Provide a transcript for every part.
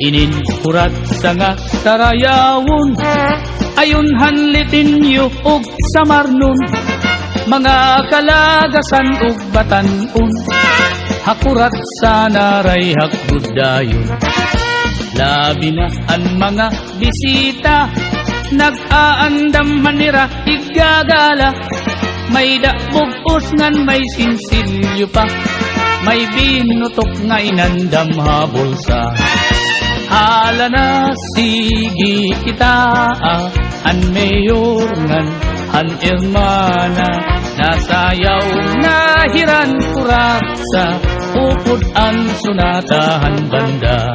Ininkurat sa nga sarayawon, ayon hanlitin yu og samarnon, mga kalagasan ug batan-on, hakurat sa naray hakbudayon. Labi na ang mga bisita, nag-aandam manira igagala, may dabog ngan may sinsilyo pa, may binutok nga inandam habulsa. Hala na sige kita, an mayor ngan an irmana, nasayaw na hiran kurat sa upod an sunatahan banda.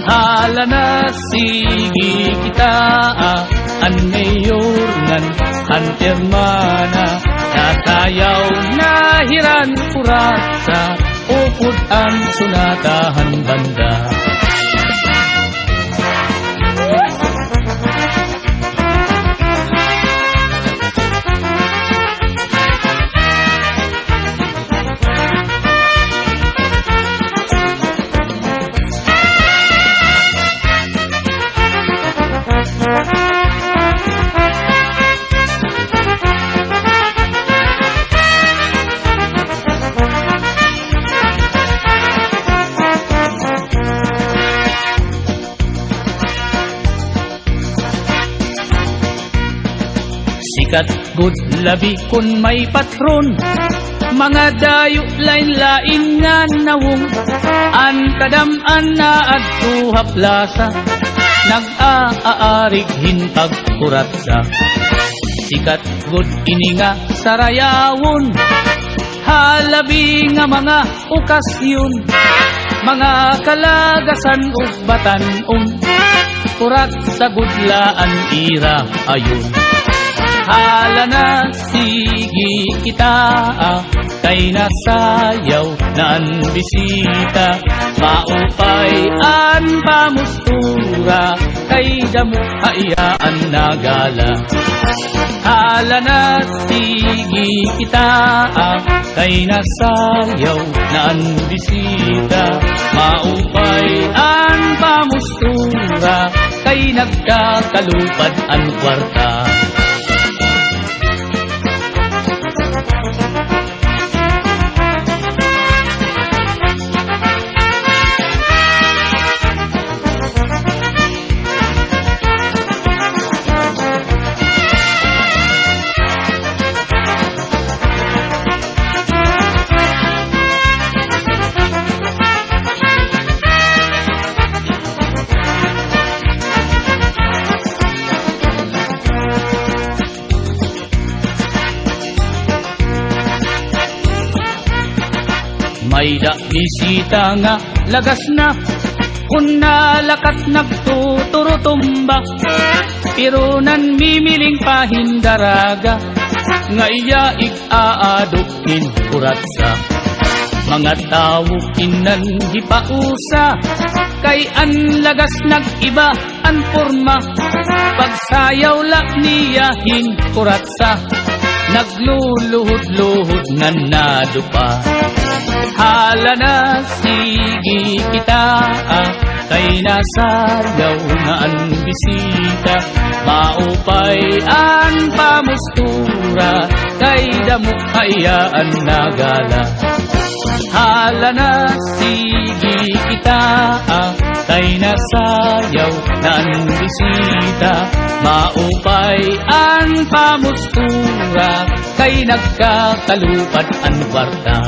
Hala na sige kita, an mayor ngan an irmana, nasayaw na hiran kurat sa upod an sunatahan banda. Sikat good labi kun may patron, mga dayo lain-lain nga nawong, an kadam-an na adto haplasa, nag-aarig hintag kuratsa. Sikat good ini nga sarayawon, halabi nga mga okasyon, mga kalagasan ug batan-on, kurat sa gudlaan ira ayon. Hala na sige kita, kay nasayaw na ang bisita, maupay an pamustura, kay damo hayaan nagala. Hala na sige kita, kay nasayaw na ang bisita, maupay an pamustura, kay nagkakalupad ang kwarta. May da bisita nga lagas na, kun nalakat nagtuturutumba, pero nan mimiling pahindaraga, nga iya ig-aadukin kuratsa. Mga tao kinan hipausa, kay an lagas nag-iba an porma, pagsayaw la niyahin kuratsa, nagluluhod-luhod nga nadupa. Hala na sige kita, kay nasayaw na ang bisita, maupay an pamustura, kay damo hayaan nagala. Hala na sige kita, kay nasayaw na ang bisita, maupay an pamustura, kay nagkakalupad ang kwarta.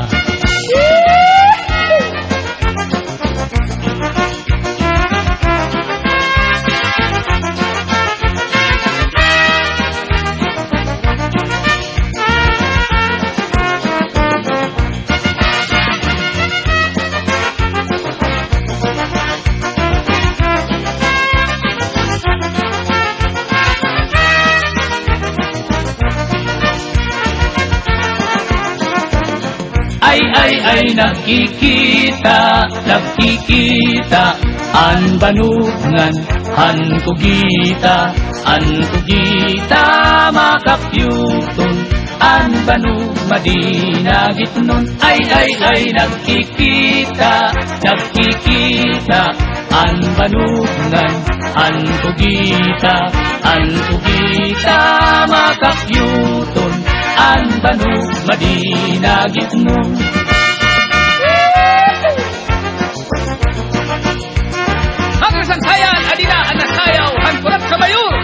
Ay nakikita, nakikita, an banungan, an kugita, makapyuton, an banu madinagit nun. Ay nakikita, nakikita, an banungan, an tugita makakyuton, an banug madinagit mo. Ang sayan, adina, anak sayaw, hanpurat kabayur.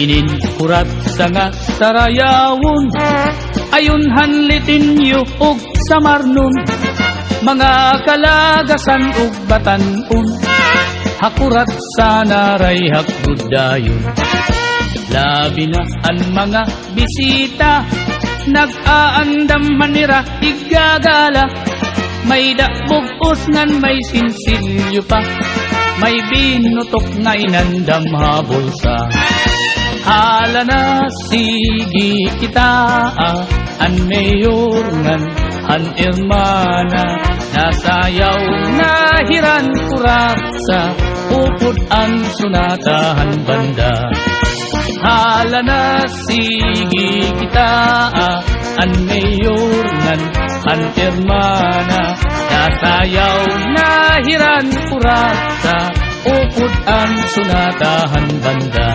Inin kurat sa nga sarayawon, ayon hanlitin yu og samarnon, mga kalagasan ug batanon, hakurat sa naray hakgudayon. Labi na ang mga bisita, nag-aandam manira igagala, may dabog ngan may sinsilyo pa, may binutok nga inandam habulsa. Hala na sige kita, an mayor ngan an irmana, nasayaw na hiran kurat sa upod ang sunatahan banda. Hala na sige kita, an mayor ngan an irmana, nasayaw na hiran kurat sa upod ang sunatahan banda.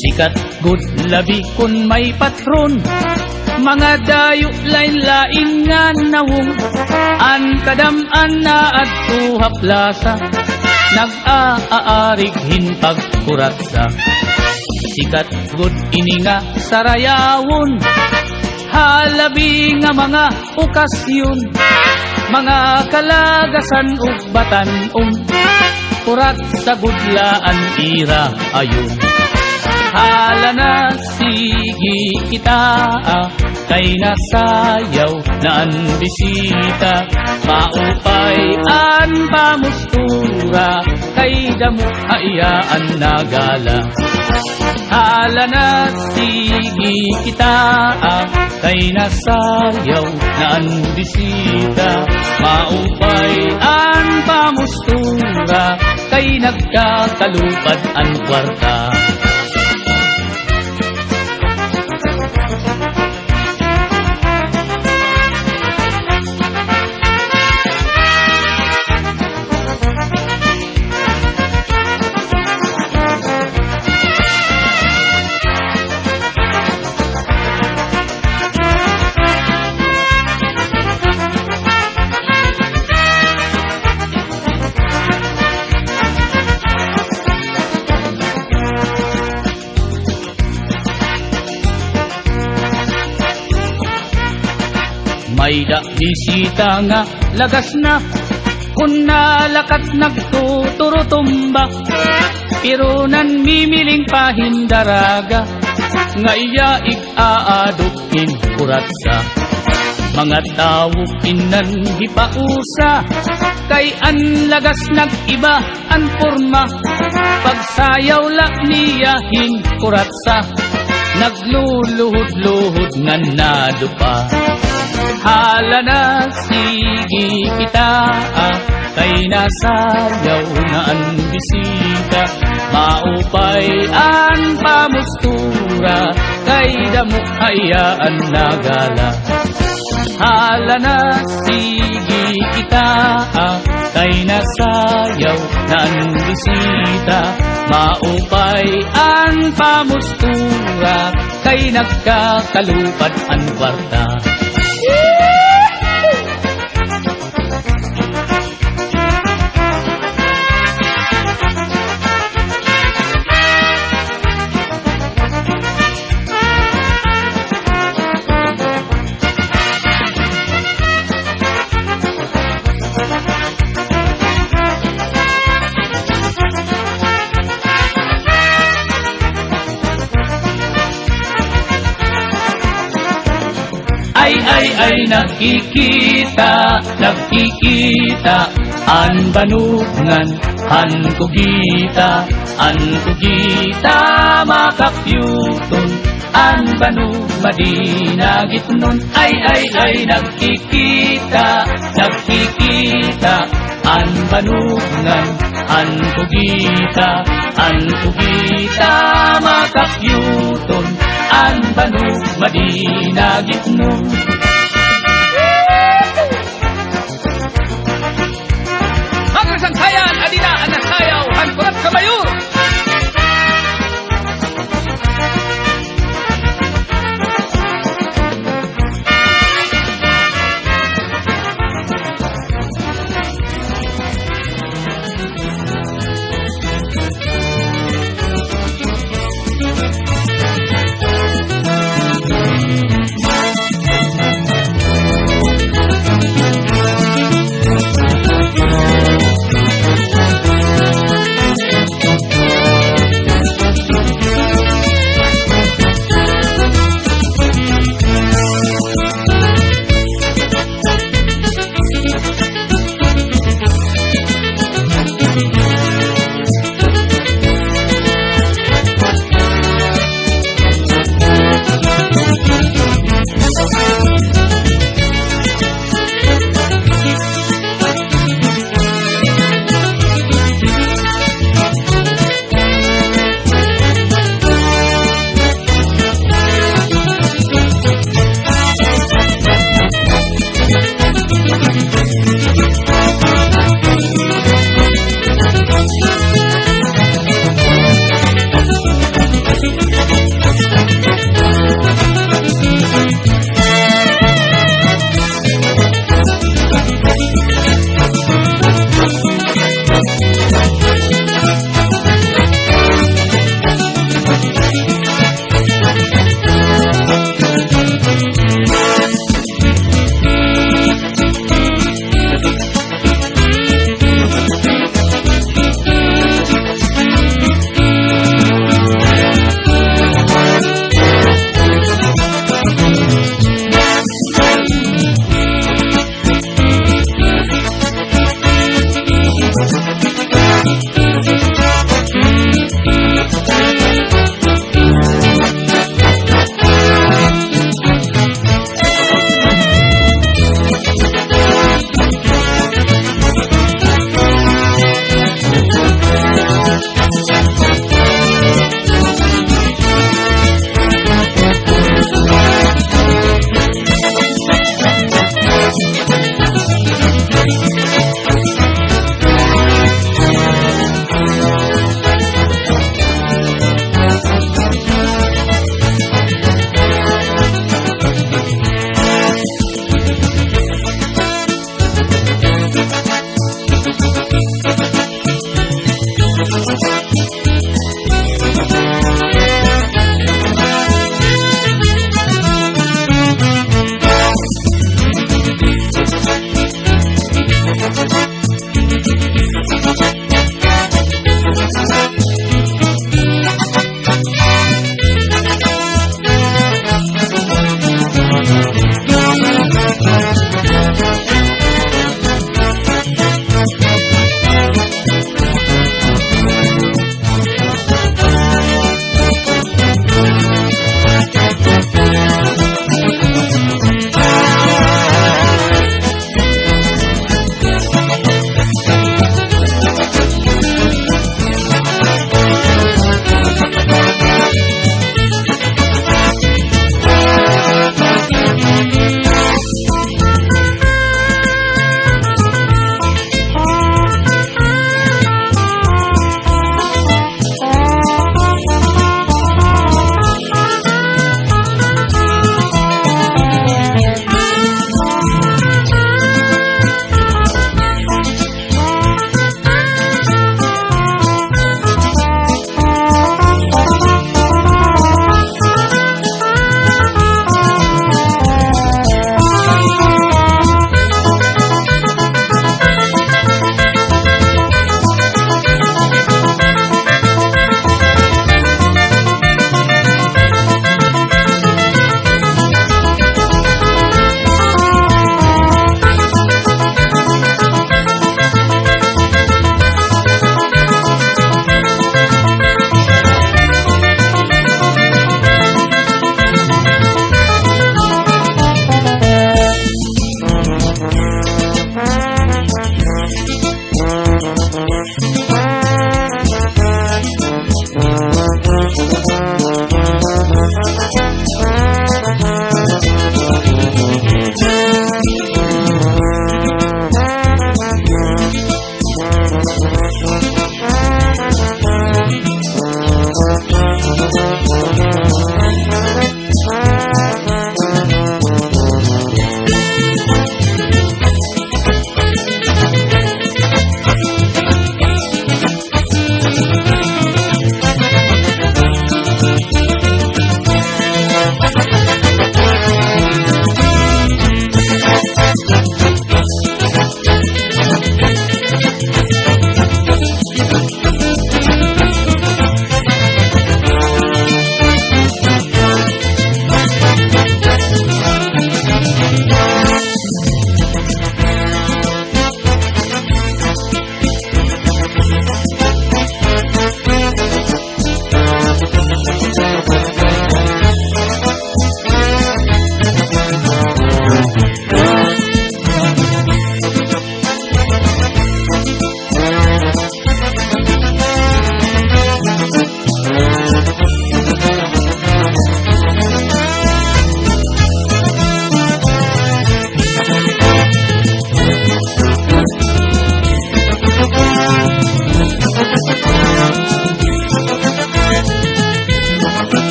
Sikat good labi kun may patron, mga dayo lain-lain nga nawong, an kadam-an na at tuhaplasa, nag-aarig hinpag kuratsa. Sikat good ini nga sarayawon, halabi nga mga okasyon, mga kalagasan ug batanon, kurat sa gudlaan ira ayon. Hala na sige kita, kay nasayaw na ang bisita, maupay an pamustura, kay damo hayaan nagala. Hala na sige kita, kay nasayaw na ang bisita, maupay an pamustura, kay nagkakalupad ang kwarta. May da bisita nga lagas na, kun nalakat nagtuturutumba, pero nan mimiling pahindaraga, nga iya ig-aadukin kuratsa. Mga tao inan hipausa, kay an lagas nag-iba an porma, pagsayaw la niyahin kuratsa, nagluluhod-luhod nga nadupa. Hala na sige kita, kay nasayaw na ang bisita, maupay ang pamustura, kay damo hayaan nagala. Hala na sige kita, kay nasayaw na ang bisita, maupay ang pamustura, kay nagkakalupad ang kwarta. ay nakikita, an banungan, an kugita, makapyuton, an banu madinagit nun, ay nakikita, an banungan, an kugita, makapyuton, an banu madinagit nun.